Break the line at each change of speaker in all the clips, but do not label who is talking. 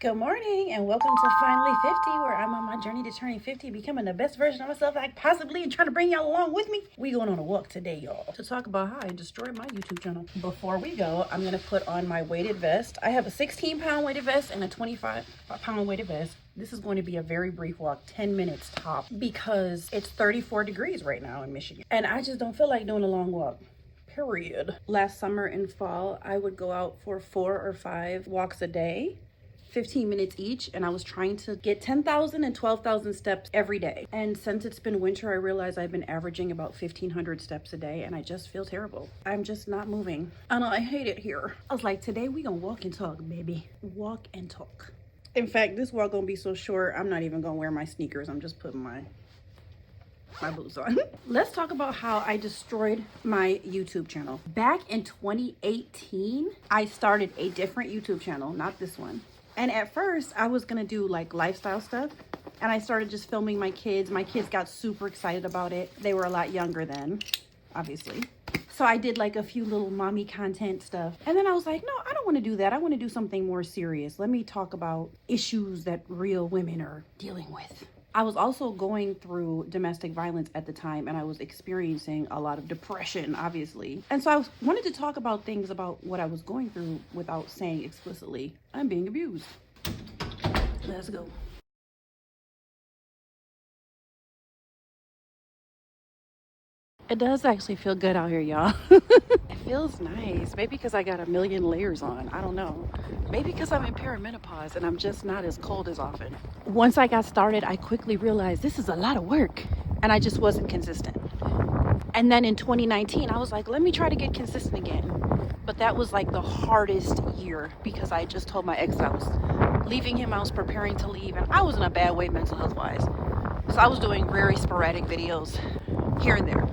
Good morning and welcome to Finally 50, where I'm on my journey to turning 50, becoming the best version of myself I possibly and trying to bring y'all along with me. We going on a walk today, y'all, to talk about how I destroyed my YouTube channel. Before we go, I'm going to put on my weighted vest. I have a 16-pound weighted vest and a 25-pound weighted vest. This is going to be a very brief walk, 10 minutes top, because it's 34 degrees right now in Michigan. And I just don't feel like doing a long walk. Period. Last summer and fall, I would go out for 4 or 5 walks a day. 15 minutes each, and I was trying to get 10,000 and 12,000 steps every day. And since it's been winter, I realized I've been averaging about 1,500 steps a day, and I just feel terrible. I'm just not moving. I know, I hate it here. I was like, today we gonna walk and talk, baby. Walk and talk. In fact, this walk gonna be so short, I'm not even gonna wear my sneakers. I'm just putting my boots on. Let's talk about how I destroyed my YouTube channel. Back in 2018, I started a different YouTube channel, not this one. And at first I was gonna do like lifestyle stuff, and I started just filming my kids. My kids got super excited about it. They were a lot younger then, obviously. So I did like a few little mommy content stuff. And then I was like, no, I don't want to do that. I want to do something more serious. Let me talk about issues that real women are dealing with. I was also going through domestic violence at the time, and I was experiencing a lot of depression, obviously. And so I wanted to talk about things about what I was going through without saying explicitly, I'm being abused. Let's go. It does actually feel good out here, y'all. It feels nice. Maybe because I got a million layers on. I don't know. Maybe because I'm in perimenopause and I'm just not as cold as often. Once I got started, I quickly realized this is a lot of work, and I just wasn't consistent. And then in 2019, I was like, let me try to get consistent again. But that was like the hardest year because I just told my ex that I was leaving him. I was preparing to leave, and I was in a bad way mental health wise. So I was doing very sporadic videos here and there.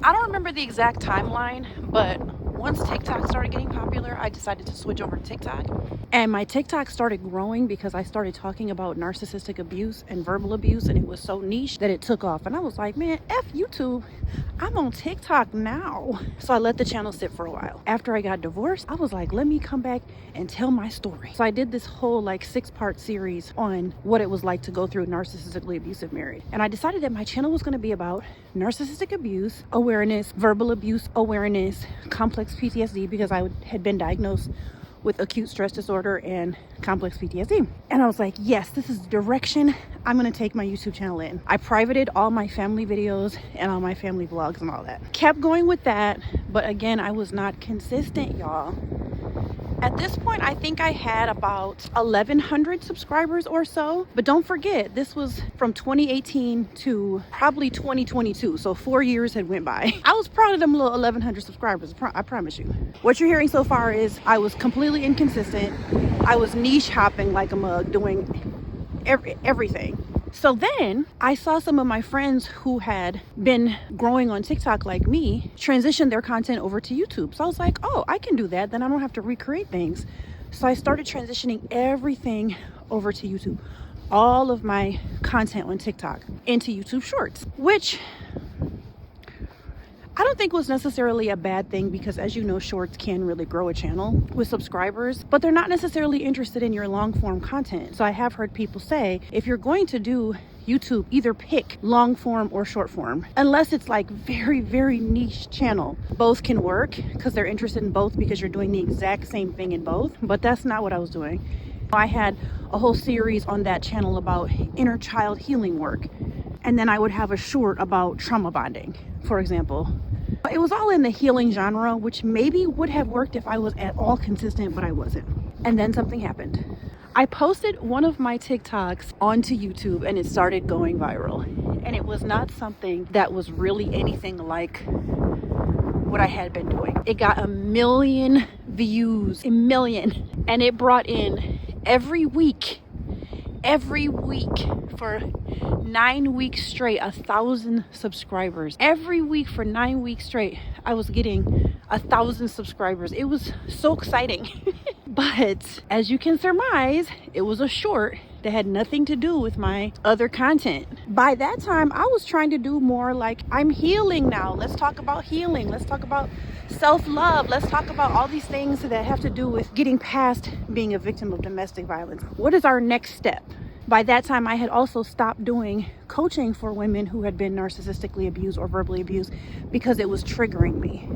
I don't remember the exact timeline, but once TikTok started getting popular, I decided to switch over to TikTok. And my TikTok started growing because I started talking about narcissistic abuse and verbal abuse, and it was so niche that it took off. And I was like, man, F YouTube, I'm on TikTok now. So I let the channel sit for a while. After I got divorced, I was like, let me come back and tell my story. So I did this whole like 6-part series on what it was like to go through a narcissistically abusive marriage. And I decided that my channel was gonna be about narcissistic abuse awareness, verbal abuse awareness, complex PTSD, because I had been diagnosed with acute stress disorder and complex PTSD. And I was like, yes, this is the direction I'm gonna take my YouTube channel in. I privated all my family videos and all my family vlogs and all that. Kept going with that, but again, I was not consistent, y'all. At this point, I think I had about 1,100 subscribers or so. But don't forget, this was from 2018 to probably 2022. So 4 years had went by. I was proud of them little 1,100 subscribers, I promise you. What you're hearing so far is I was completely inconsistent. I was niche hopping like a mug, doing everything. So then I saw some of my friends who had been growing on TikTok like me transition their content over to YouTube. So I was like, oh, I can do that. Then I don't have to recreate things. So I started transitioning everything over to YouTube. All of my content on TikTok into YouTube Shorts, which I don't think was necessarily a bad thing because, as you know, shorts can really grow a channel with subscribers, but they're not necessarily interested in your long form content. So I have heard people say, if you're going to do YouTube, either pick long form or short form, unless it's like very, very niche channel. Both can work because they're interested in both because you're doing the exact same thing in both, but that's not what I was doing. I had a whole series on that channel about inner child healing work. And then I would have a short about trauma bonding, for example. It was all in the healing genre, which maybe would have worked if I was at all consistent, but I wasn't. And then something happened. I posted one of my TikToks onto YouTube and it started going viral. And it was not something that was really anything like what I had been doing. It got 1 million views, 1 million. And it brought in every week for 9 weeks straight 1,000 subscribers. Every week for 9 weeks straight I was getting 1,000 subscribers. It was so exciting. But as you can surmise, it was a short that had nothing to do with my other content. By that time, I was trying to do more like, I'm healing now. Let's talk about healing. Let's talk about self-love. Let's talk about all these things that have to do with getting past being a victim of domestic violence. What is our next step? By that time, I had also stopped doing coaching for women who had been narcissistically abused or verbally abused because it was triggering me.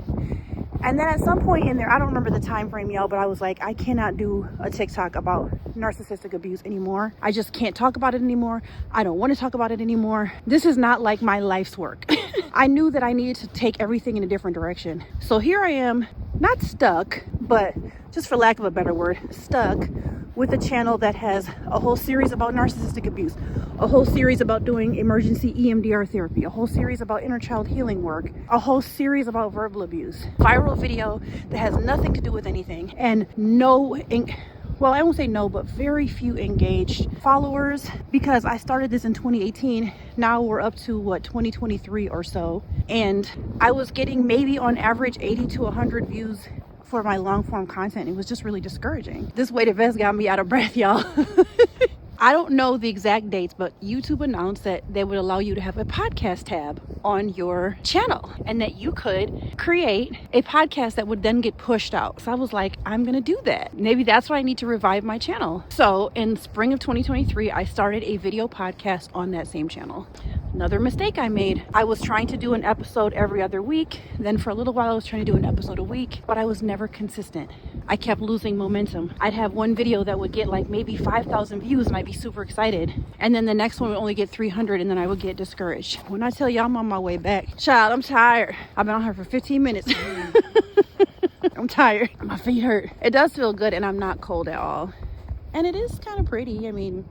And then at some point in there, I don't remember the time frame, y'all, but I was like, I cannot do a TikTok about narcissistic abuse anymore. I just can't talk about it anymore. I don't want to talk about it anymore. This is not like my life's work. I knew that I needed to take everything in a different direction. So here I am, not stuck, but just for lack of a better word, stuck with a channel that has a whole series about narcissistic abuse, a whole series about doing emergency EMDR therapy, a whole series about inner child healing work, a whole series about verbal abuse, viral video that has nothing to do with anything, and well, I won't say no, but very few engaged followers, because I started this in 2018. Now we're up to 2023 or so. And I was getting maybe on average 80 to 100 views for my long form content. It was just really discouraging. This weighted vest got me out of breath, y'all. I don't know the exact dates, but YouTube announced that they would allow you to have a podcast tab on your channel and that you could create a podcast that would then get pushed out. So I was like, I'm gonna do that. Maybe that's why I need to revive my channel. So in spring of 2023, I started a video podcast on that same channel. Another mistake I made. I was trying to do an episode every other week. Then for a little while I was trying to do an episode a week, but I was never consistent. I kept losing momentum. I'd have one video that would get like maybe 5,000 views and I'd be super excited. And then the next one would only get 300 and then I would get discouraged. When I tell you I'm on my way back, child, I'm tired. I've been on here for 15 minutes. I'm tired. My feet hurt. It does feel good and I'm not cold at all. And it is kind of pretty. I mean,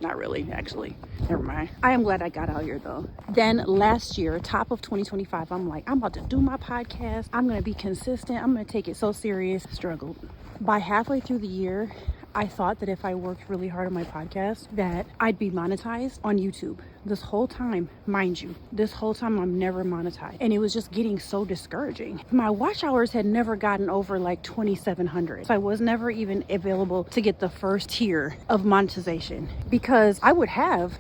not really, actually. Never mind. I am glad I got out here though. Then last year, top of 2025, I'm like, I'm about to do my podcast. I'm going to be consistent. I'm going to take it so serious. Struggled. By halfway through the year, I thought that if I worked really hard on my podcast, that I'd be monetized on YouTube. This whole time, mind you, this whole time I'm never monetized. And it was just getting so discouraging. My watch hours had never gotten over like 2,700. So I was never even available to get the first tier of monetization because I would have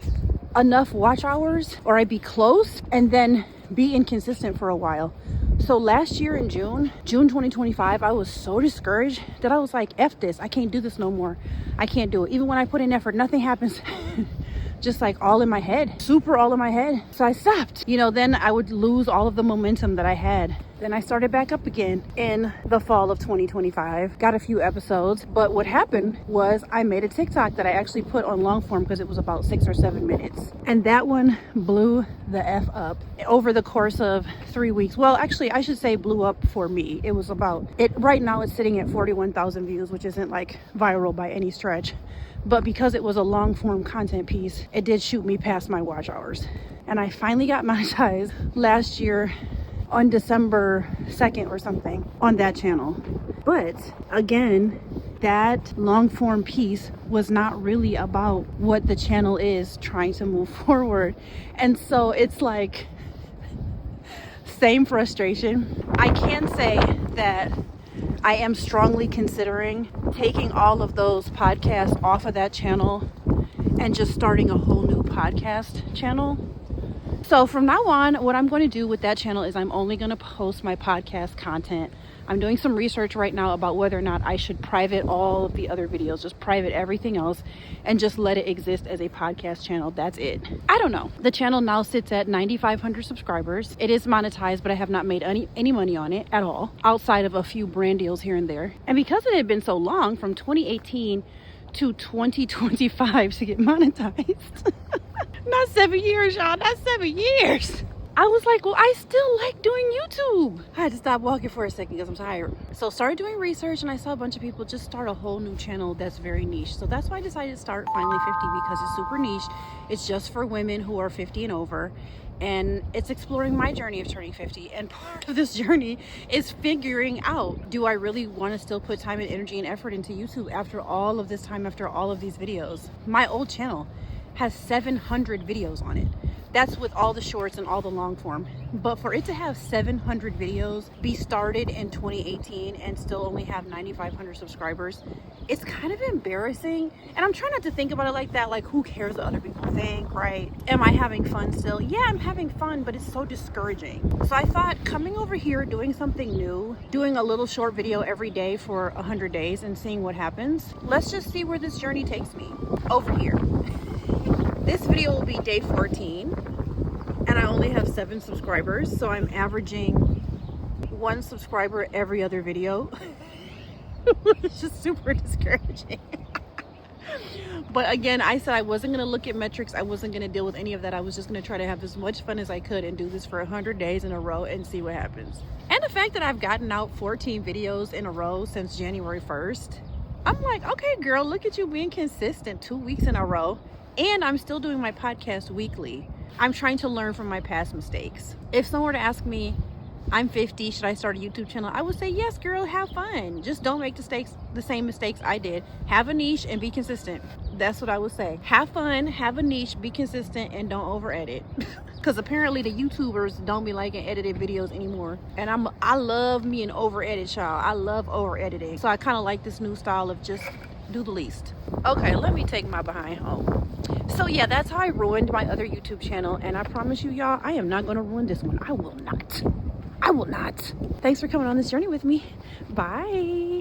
enough watch hours or I'd be close and then be inconsistent for a while. So last year in June 2025, I was so discouraged that I was like, F this, I can't do this no more. I can't do it. Even when I put in effort, nothing happens. Just like all in my head, super all in my head. So I stopped. Then I would lose all of the momentum that I had. Then I started back up again in the fall of 2025. Got a few episodes, but what happened was I made a TikTok that I actually put on long form because it was about 6 or 7 minutes. And that one blew the F up over the course of 3 weeks. Well, actually, I should say blew up for me. It was right now it's sitting at 41,000 views, which isn't like viral by any stretch. But because it was a long form content piece, it did shoot me past my watch hours. And I finally got monetized last year on December 2nd or something on that channel. But again, that long form piece was not really about what the channel is trying to move forward. And so it's like same frustration. I can say that I am strongly considering taking all of those podcasts off of that channel and just starting a whole new podcast channel. So from now on, what I'm going to do with that channel is I'm only going to post my podcast content. I'm doing some research right now about whether or not I should private all of the other videos, just private everything else and just let it exist as a podcast channel. That's it. I don't know. The channel now sits at 9,500 subscribers. It is monetized, but I have not made any money on it at all, outside of a few brand deals here and there. And because it had been so long, from 2018 to 2025 to get monetized, not 7 years, y'all, not 7 years. I was like, well, I still like doing YouTube. I had to stop walking for a second because I'm tired. So started doing research and I saw a bunch of people just start a whole new channel that's very niche. So that's why I decided to start Finally 50 because it's super niche. It's just for women who are 50 and over. And it's exploring my journey of turning 50. And part of this journey is figuring out, do I really want to still put time and energy and effort into YouTube after all of this time, after all of these videos? My old channel has 700 videos on it. That's with all the shorts and all the long form. But for it to have 700 videos, be started in 2018 and still only have 9,500 subscribers, it's kind of embarrassing. And I'm trying not to think about it like that, like who cares what other people think, right? Am I having fun still? Yeah, I'm having fun, but it's so discouraging. So I thought coming over here, doing something new, doing a little short video every day for 100 days and seeing what happens. Let's just see where this journey takes me. Over here. This video will be day 14 and I only have 7 subscribers, so I'm averaging 1 subscriber every other video. It's just super discouraging. But again, I said I wasn't going to look at metrics. I wasn't going to deal with any of that. I was just going to try to have as much fun as I could and do this for 100 days in a row and see what happens. And the fact that I've gotten out 14 videos in a row since January 1st, I'm like, okay, girl, look at you being consistent 2 weeks in a row. And I'm still doing my podcast weekly. I'm trying to learn from my past mistakes. If someone were to ask me, I'm 50, should I start a YouTube channel? I would say, yes, girl, have fun. Just don't make the same mistakes I did. Have a niche and be consistent. That's what I would say. Have fun, have a niche, be consistent, and don't over edit. Because apparently the YouTubers don't be liking edited videos anymore. And I love me an over edit, child. I love over editing. So I kind of like this new style of just do the least. Okay, let me take my behind home. So yeah, that's how I ruined my other YouTube channel. And I promise you, y'all, I am not going to ruin this one. I will not. I will not. Thanks for coming on this journey with me. Bye.